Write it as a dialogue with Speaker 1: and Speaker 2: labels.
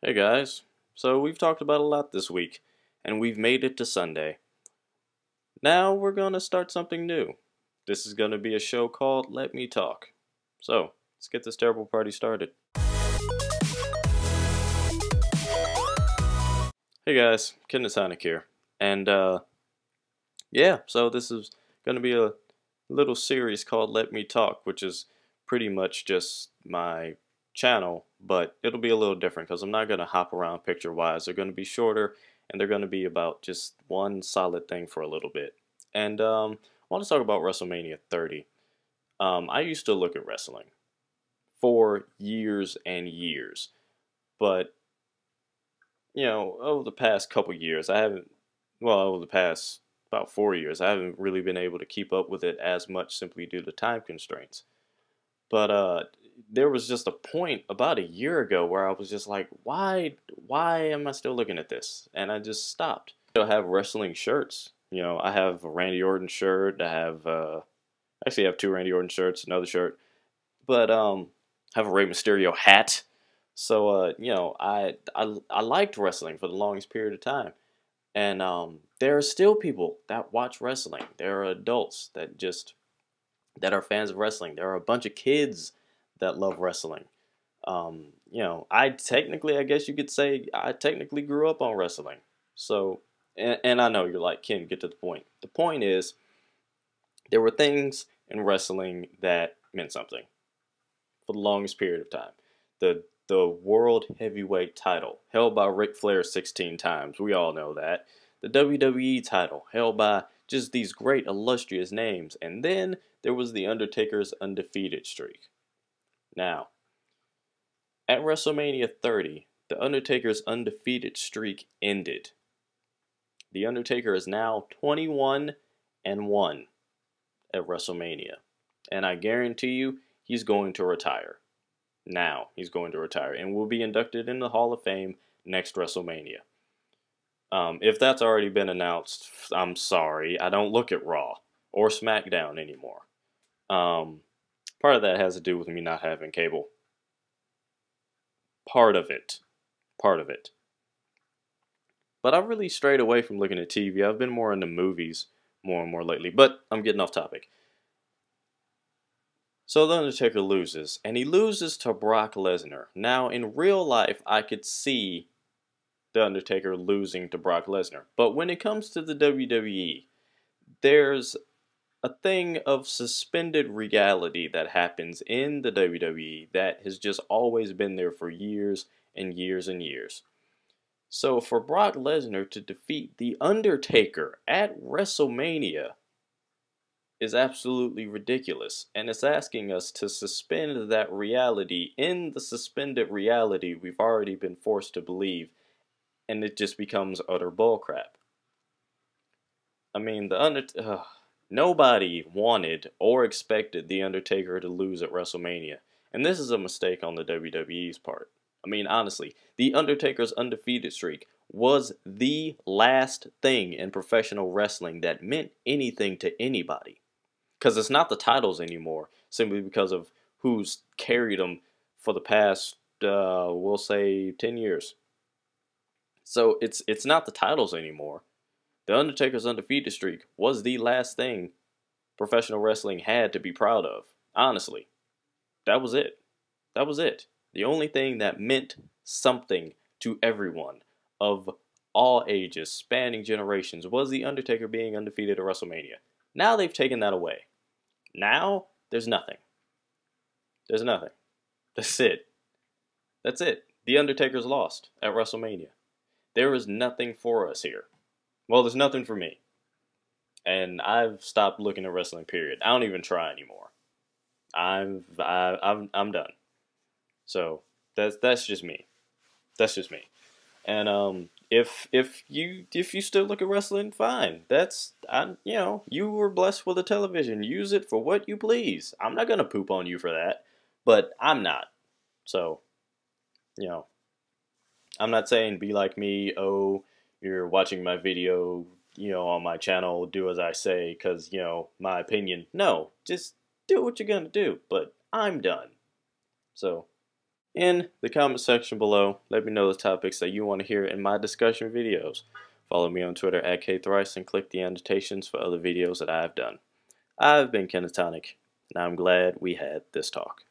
Speaker 1: Hey guys, so we've talked about a lot this week, and we've made it to Sunday. Now we're gonna start something new. This is gonna be a show called Let Me Talk. So, let's get this terrible party started. Hey guys, Ken Sonic here. And yeah, so this is gonna be a little series called Let Me Talk, which is pretty much just my channel, but it'll be a little different because I'm not going to hop around picture wise. They're going to be shorter and they're going to be about just one solid thing for a little bit. And I want to talk about WrestleMania 30. I used to look at wrestling for years and years, but over the past couple years, over the past about 4 years, I haven't really been able to keep up with it as much simply due to time constraints. But there was just a point about a year ago where I was just like, why am I still looking at this? And I just stopped. I have wrestling shirts. I have a Randy Orton shirt. I have actually I have two Randy Orton shirts, another shirt, but I have a Rey Mysterio hat. So I liked wrestling for the longest period of time, and there are still people that watch wrestling. There are adults that are fans of wrestling. There are a bunch of kids that love wrestling. I guess you could say, I technically grew up on wrestling. So, and I know you're like, Ken, get to the point. The point is, there were things in wrestling that meant something for the longest period of time. The World Heavyweight title, held by Ric Flair 16 times. We all know that. The WWE title, held by just these great illustrious names. And then there was The Undertaker's undefeated streak. Now, at WrestleMania 30, The Undertaker's undefeated streak ended. The Undertaker is now 21-1 at WrestleMania. And I guarantee you, he's going to retire. Now, he's going to retire and will be inducted in the Hall of Fame next WrestleMania. If that's already been announced, I'm sorry. I don't look at Raw or SmackDown anymore. Part of that has to do with me not having cable. Part of it. But I've really strayed away from looking at TV. I've been more into movies more and more lately. But I'm getting off topic. So The Undertaker loses, and he loses to Brock Lesnar. Now, in real life, I could see The Undertaker losing to Brock Lesnar. But when it comes to the WWE, there's a thing of suspended reality that happens in the WWE that has just always been there for years and years and years. So for Brock Lesnar to defeat The Undertaker at WrestleMania is absolutely ridiculous, and it's asking us to suspend that reality in the suspended reality we've already been forced to believe, and it just becomes utter bullcrap. I mean, nobody wanted or expected The Undertaker to lose at WrestleMania, and this is a mistake on the WWE's part. I mean, honestly, The Undertaker's undefeated streak was the last thing in professional wrestling that meant anything to anybody. Because it's not the titles anymore, simply because of who's carried them for the past, we'll say, 10 years. So it's not the titles anymore. The Undertaker's undefeated streak was the last thing professional wrestling had to be proud of. Honestly, that was it. That was it. The only thing that meant something to everyone of all ages, spanning generations, was The Undertaker being undefeated at WrestleMania. Now they've taken that away. Now, there's nothing. There's nothing. That's it. That's it. The Undertaker's lost at WrestleMania. There is nothing for us here. Well, there's nothing for me. And I've stopped looking at wrestling, period. I don't even try anymore. I'm done. So, that's just me. That's just me. And if you still look at wrestling, fine. You were blessed with a television. Use it for what you please. I'm not gonna poop on you for that, but I'm not. So, I'm not saying be like me. Oh, you're watching my video, on my channel. Do as I say, because my opinion. No, just do what you're gonna do. But I'm done. So, in the comment section below. Let me know the topics that you want to hear in my discussion videos. Follow me on Twitter at KThrice and click the annotations for other videos that I have done. I've been Kenatonic, and I'm glad we had this talk.